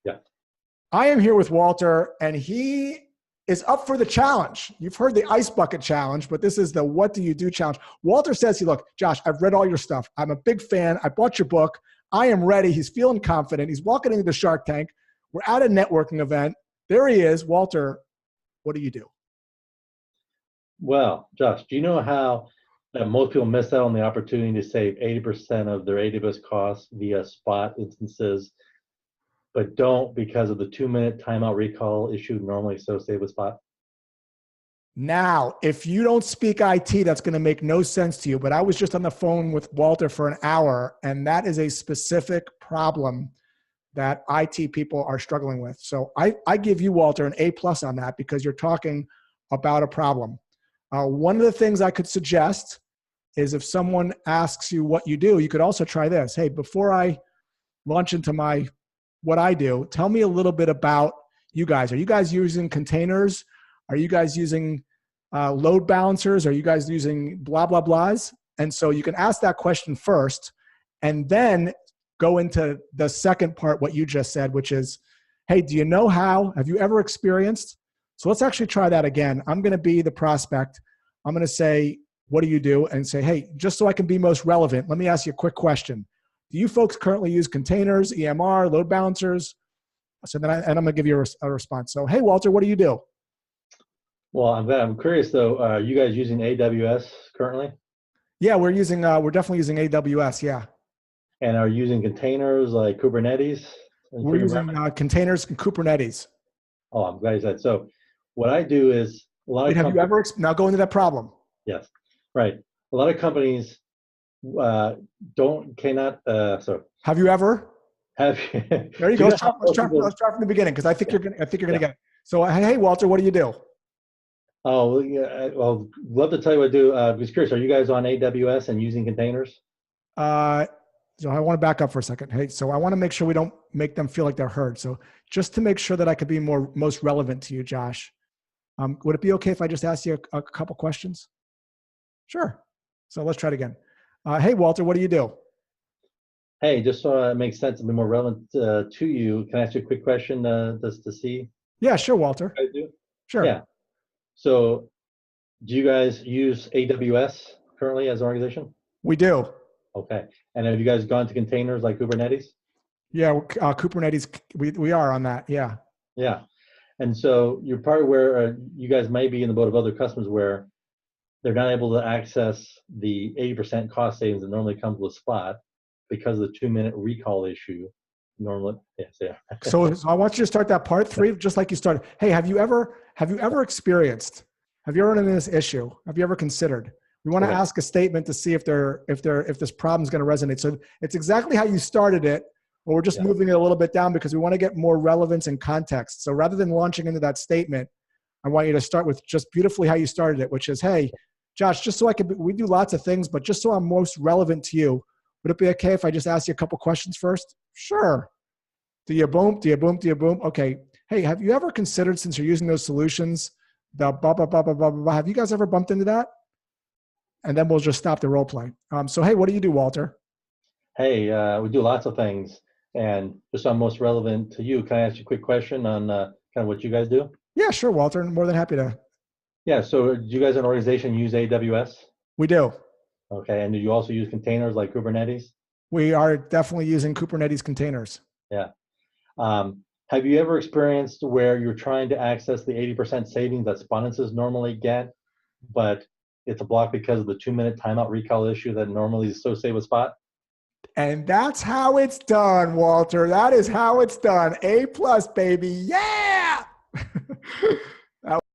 Yeah. I am here with Walter, and he is up for the challenge. You've heard the ice bucket challenge, but this is the what do you do challenge. Walter says, look, Josh, I've read all your stuff. I'm a big fan. I bought your book. I am ready. He's feeling confident. He's walking into the Shark Tank. We're at a networking event. There he is. Walter, what do you do? Well, Josh, do you know how most people miss out on the opportunity to save 80% of their AWS costs via spot instances, but don't because of the 2-minute timeout recall issue normally associated with spot? Now, if you don't speak IT, that's going to make no sense to you. But I was just on the phone with Walter for an hour, and that is a specific problem that IT people are struggling with. So I give you, Walter, an A+ on that because you're talking about a problem. One of the things I could suggest is if someone asks you what you do, you could also try this. Hey, before I launch into what I do, tell me a little bit about you guys. Are you guys using containers? Are you guys using load balancers? Are you guys using blah, blah, blahs? And so you can ask that question first and then go into the second part, what you just said, which is, hey, do you know how? Have you ever experienced? So let's actually try that again. I'm going to be the prospect. I'm going to say, what do you do? And say, hey, just so I can be most relevant, let me ask you a quick question. Do you folks currently use containers, EMR, load balancers? So then I'm going to give you a response. So, hey, Walter, what do you do? Well, I'm curious though. Are you guys using AWS currently? Yeah, we're definitely using AWS. Yeah. And are you using containers like Kubernetes? We're using containers and Kubernetes. Oh, I'm glad you said. So what I do is a lot of have you ever, now go into that problem. Yes, right. A lot of companies cannot. Have you ever? Have there you go. Let's start from the beginning because I think you're gonna get it. So hey, Walter, what do you do? Oh, yeah. Well, love to tell you what I do. I was curious. Are you guys on AWS and using containers? So I want to back up for a second. Hey, so I want to make sure we don't make them feel like they're heard. So just to make sure that I could be most relevant to you, Josh, would it be okay if I just ask you a couple questions? Sure. So let's try it again. Hey, Walter, what do you do? Hey, just so it makes sense and be more relevant to you, can I ask you a quick question just to see? Yeah, sure, Walter. I do? Sure. Yeah. So do you guys use AWS currently as an organization? We do. Okay. And have you guys gone to containers like Kubernetes? Yeah, Kubernetes, we are on that, yeah. Yeah. And so you're probably where you guys may be in the boat of other customers where they're not able to access the 80% cost savings that normally comes with Spot because of the 2-minute recall issue. Normally, yes, yeah. So I want you to start that part 3, just like you started. Hey, have you ever experienced? Have you ever run into this issue? Have you ever considered? We want to ask a statement to see if this problem is going to resonate. So it's exactly how you started it, but we're just moving it a little bit down because we want to get more relevance and context. So rather than launching into that statement, I want you to start with just beautifully how you started it, which is, hey, Josh, just so we do lots of things, but just so I'm most relevant to you, would it be okay if I just ask you a couple questions first? Sure. Do you boom? Do you boom? Do you boom? Okay. Hey, have you ever considered, since you're using those solutions, the blah, blah, blah, blah, blah, blah, have you guys ever bumped into that? And then we'll just stop the role play. So, hey, what do you do, Walter? Hey, we do lots of things. And just so I'm most relevant to you, can I ask you a quick question on kind of what you guys do? Yeah, sure, Walter. I'm more than happy to. Yeah, so do you guys as an organization use AWS? We do. Okay, and do you also use containers like Kubernetes? We are definitely using Kubernetes containers. Yeah. Have you ever experienced where you're trying to access the 80% savings that Spot normally get, but it's a block because of the 2-minute timeout recall issue that normally is associated with Spot? And that's how it's done, Walter. That is how it's done. A+, baby. Yeah!